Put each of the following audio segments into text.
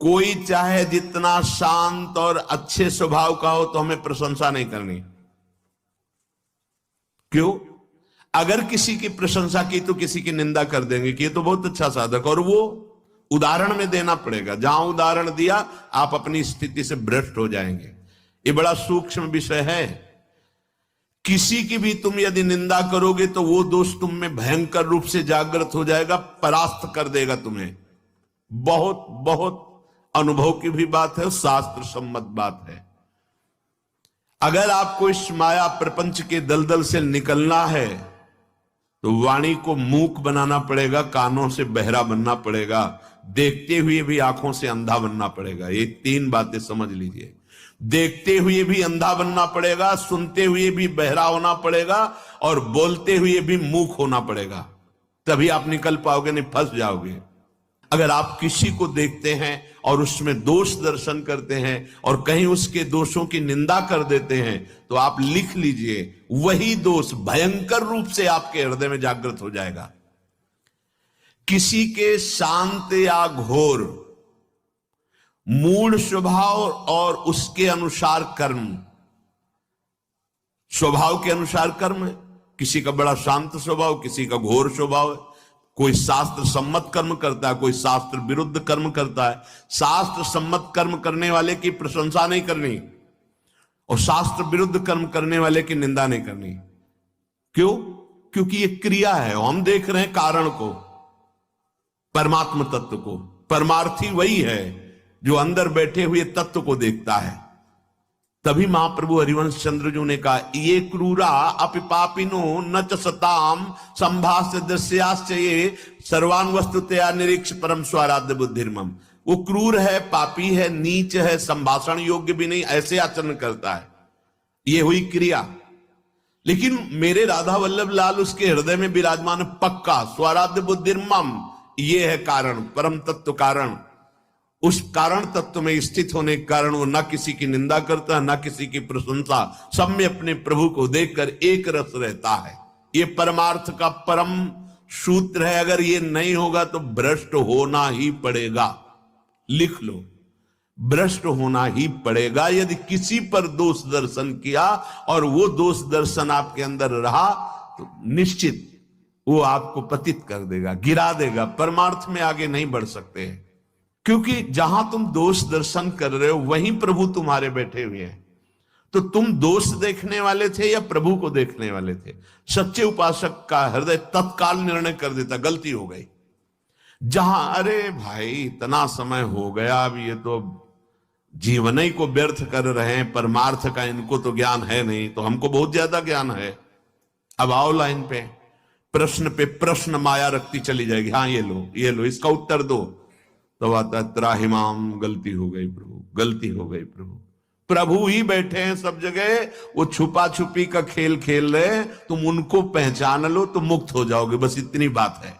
कोई चाहे जितना शांत और अच्छे स्वभाव का हो तो हमें प्रशंसा नहीं करनी। क्यों? अगर किसी की प्रशंसा की तो किसी की निंदा कर देंगे कि ये तो बहुत अच्छा साधक, और वो उदाहरण में देना पड़ेगा। जहां उदाहरण दिया आप अपनी स्थिति से भ्रष्ट हो जाएंगे। ये बड़ा सूक्ष्म विषय है। किसी की भी तुम यदि निंदा करोगे तो वो दोष तुम में भयंकर रूप से जागृत हो जाएगा, परास्त कर देगा तुम्हें। बहुत बहुत अनुभव की भी बात है, शास्त्र सम्मत बात है। अगर आपको इस माया प्रपंच के दलदल से निकलना है तो वाणी को मूक बनाना पड़ेगा, कानों से बहरा बनना पड़ेगा, देखते हुए भी आंखों से अंधा बनना पड़ेगा। ये तीन बातें समझ लीजिए। देखते हुए भी अंधा बनना पड़ेगा, सुनते हुए भी बहरा होना पड़ेगा, और बोलते हुए भी मूक होना पड़ेगा। तभी आप निकल पाओगे, नहीं फंस जाओगे। अगर आप किसी को देखते हैं और उसमें दोष दर्शन करते हैं और कहीं उसके दोषों की निंदा कर देते हैं तो आप लिख लीजिए, वही दोष भयंकर रूप से आपके हृदय में जागृत हो जाएगा। किसी के शांत या घोर मूल स्वभाव और उसके अनुसार कर्म, स्वभाव के अनुसार कर्म है। किसी का बड़ा शांत स्वभाव, किसी का घोर स्वभाव है। कोई शास्त्र सम्मत कर्म करता है, कोई शास्त्र विरुद्ध कर्म करता है। शास्त्र सम्मत कर्म करने वाले की प्रशंसा नहीं करनी और शास्त्र विरुद्ध कर्म करने वाले की निंदा नहीं करनी। क्यों? क्योंकि ये क्रिया है। हम देख रहे हैं कारण को, परमात्म तत्व को। परमार्थी वही है जो अंदर बैठे हुए तत्व को देखता है। तभी महाप्रभु हरिवंश चंद्र जी ने कहा, ये क्रूरा अपिपापिनो न च सताम संभाष्य दृश्याश्च ये सर्वान वस्तुतया निरीक्ष परम स्वाराध्य बुद्धिर्मम। वो क्रूर है, पापी है, नीच है, संभाषण योग्य भी नहीं, ऐसे आचरण करता है। ये हुई क्रिया। लेकिन मेरे राधा वल्लभ लाल उसके हृदय में विराजमान पक्का स्वाराध्य बुद्धिर्मम, ये है कारण, परम तत्व कारण। उस कारण तत्व में स्थित होने के कारण वो ना किसी की निंदा करता है, ना किसी की प्रशंसा, सब में अपने प्रभु को देखकर एक रस रहता है। ये परमार्थ का परम सूत्र है। अगर ये नहीं होगा तो भ्रष्ट होना ही पड़ेगा। लिख लो, भ्रष्ट होना ही पड़ेगा। यदि किसी पर दोष दर्शन किया और वो दोष दर्शन आपके अंदर रहा तो निश्चित वो आपको पतित कर देगा, गिरा देगा। परमार्थ में आगे नहीं बढ़ सकते हैं, क्योंकि जहां तुम दोष दर्शन कर रहे हो वहीं प्रभु तुम्हारे बैठे हुए हैं। तो तुम दोष देखने वाले थे या प्रभु को देखने वाले थे? सच्चे उपासक का हृदय तत्काल निर्णय कर देता, गलती हो गई। जहां अरे भाई इतना समय हो गया, अब ये तो जीवन ही को व्यर्थ कर रहे हैं, परमार्थ का इनको तो ज्ञान है नहीं, तो हमको बहुत ज्यादा ज्ञान है। अब आओ लाइन पे, प्रश्न पे प्रश्न माया रखती चली जाएगी। हाँ ये लो, ये लो, इसका उत्तर दो। तो आता त्राहिमाम, गलती हो गई प्रभु, गलती हो गई प्रभु। प्रभु ही बैठे हैं सब जगह, वो छुपा छुपी का खेल खेल रहे, तुम उनको पहचान लो तो मुक्त हो जाओगे। बस इतनी बात है।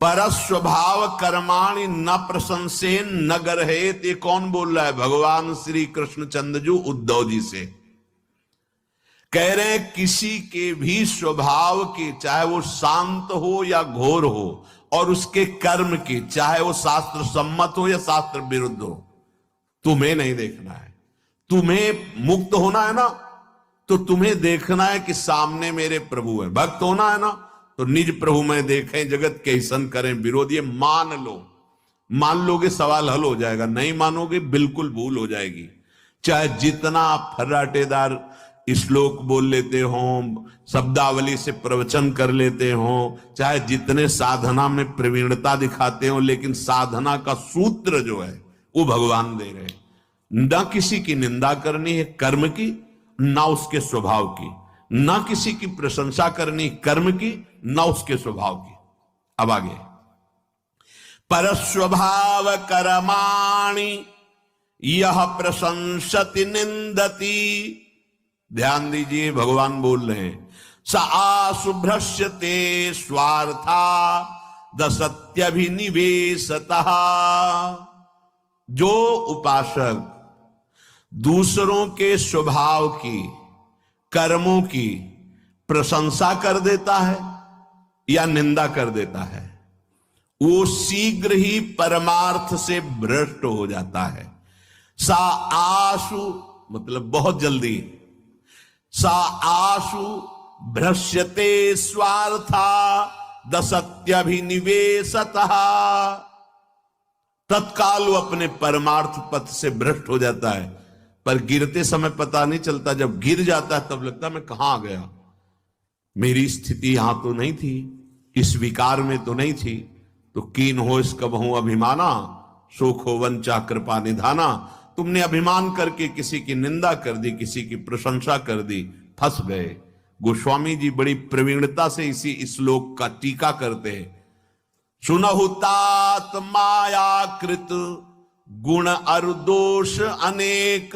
परस्वभाव कर्माणि न प्रशंसेन न गर्हेत। ये कौन बोल रहा है? भगवान श्री कृष्ण चंद्रजू उद्धव जी से कह रहे हैं, किसी के भी स्वभाव के, चाहे वो शांत हो या घोर हो, और उसके कर्म की, चाहे वो शास्त्र सम्मत हो या शास्त्र विरुद्ध हो, तुम्हें नहीं देखना है। तुम्हें मुक्त होना है ना, तो तुम्हें देखना है कि सामने मेरे प्रभु है। भक्त होना है ना, तो निज प्रभु में देखें, जगत के सन करें विरोध। ये मान लो, मान लोगे सवाल हल हो जाएगा, नहीं मानोगे बिल्कुल भूल हो जाएगी। चाहे जितना आप फर्राटेदार श्लोक बोल लेते हो, शब्दावली से प्रवचन कर लेते हो, चाहे जितने साधना में प्रवीणता दिखाते हो, लेकिन साधना का सूत्र जो है वो भगवान दे रहे हैं। ना किसी की निंदा करनी है कर्म की, ना उसके स्वभाव की, ना किसी की प्रशंसा करनी कर्म की, ना उसके स्वभाव की। अब आगे, परस्वभाव कर्माणि यह प्रशंसति निंदति। ध्यान दीजिए, भगवान बोल रहे हैं, स आशुभ्रश्यते स्वार्था दसत्यभिनिवेशतः। जो उपासक दूसरों के स्वभाव की, कर्मों की प्रशंसा कर देता है या निंदा कर देता है, वो शीघ्र ही परमार्थ से भ्रष्ट हो जाता है। सा आशु मतलब बहुत जल्दी, सा आशु भ्रश्यते स्वार्था दसत्यभिनिवेशतः, तत्काल वो अपने परमार्थ पथ से भ्रष्ट हो जाता है, पर गिरते समय पता नहीं चलता। जब गिर जाता है तब लगता है मैं कहां आ गया, मेरी स्थिति यहां तो नहीं थी, इस विकार में तो नहीं थी। तो कीन हो इसका बहु अभिमाना, शोक हो वंचा कृपा निधाना। तुमने अभिमान करके किसी की निंदा कर दी, किसी की प्रशंसा कर दी, फंस गए। गोस्वामी जी बड़ी प्रवीणता से इसी श्लोक का टीका करते हैं। सुनहु तात मायाकृत गुण अरु दोष अनेक,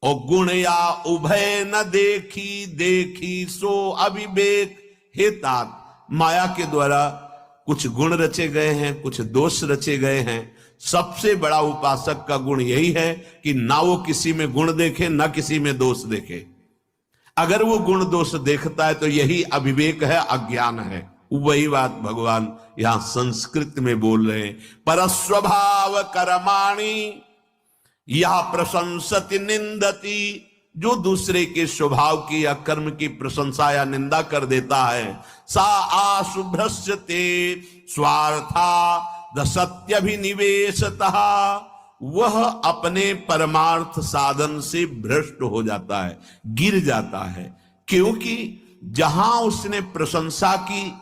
और गुण या उभय न देखी, देखी सो अविवेक। हे तात, माया के द्वारा कुछ गुण रचे गए हैं, कुछ दोष रचे गए हैं। सबसे बड़ा उपासक का गुण यही है कि ना वो किसी में गुण देखे, ना किसी में दोष देखे। अगर वो गुण दोष देखता है तो यही अविवेक है, अज्ञान है। वही बात भगवान यहां संस्कृत में बोल रहे हैं। परस्वभाव कर्माणि यह प्रशंसति निंदति, जो दूसरे के स्वभाव की या कर्म की प्रशंसा या निंदा कर देता है। सा आशुभ्रश्यते स्वार्था दसत्यभिनिवेशतः, वह अपने परमार्थ साधन से भ्रष्ट हो जाता है, गिर जाता है। क्योंकि जहां उसने प्रशंसा की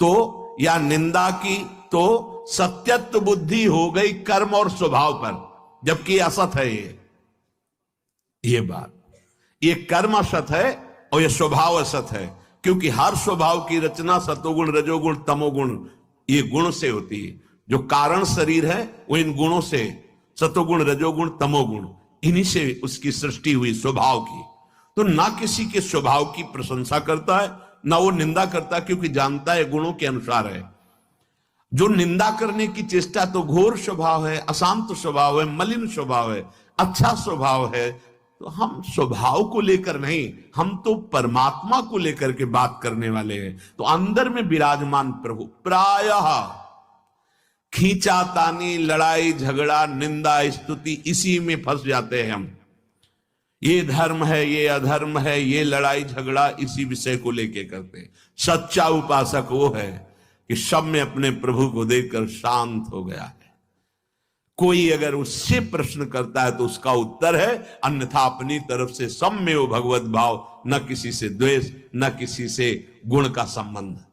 तो या निंदा की तो सत्यत्व बुद्धि हो गई कर्म और स्वभाव पर, जबकि असत है ये बात। ये कर्म असत है और ये स्वभाव असत है, क्योंकि हर स्वभाव की रचना सतोगुण रजोगुण तमोगुण ये गुण से होती है। जो कारण शरीर है वो इन गुणों से, सतोगुण रजोगुण तमोगुण, इन्हीं से उसकी सृष्टि हुई स्वभाव की। तो ना किसी के स्वभाव की प्रशंसा करता है, ना वो निंदा करता, क्योंकि जानता है गुणों के अनुसार है। जो निंदा करने की चेष्टा तो घोर स्वभाव है, अशांत स्वभाव है, मलिन स्वभाव है। अच्छा स्वभाव है तो हम स्वभाव को लेकर नहीं, हम तो परमात्मा को लेकर के बात करने वाले हैं। तो अंदर में विराजमान प्रभु, प्रायः खींचातानी, लड़ाई झगड़ा, निंदा स्तुति, इसी में फंस जाते हैं हम। ये धर्म है, ये अधर्म है, ये लड़ाई झगड़ा इसी विषय को लेके करते हैं। सच्चा उपासक वो है कि सब में अपने प्रभु को देखकर शांत हो गया है। कोई अगर उससे प्रश्न करता है तो उसका उत्तर है, अन्यथा अपनी तरफ से सब में वो भगवत भाव, न किसी से द्वेष, न किसी से गुण का संबंध।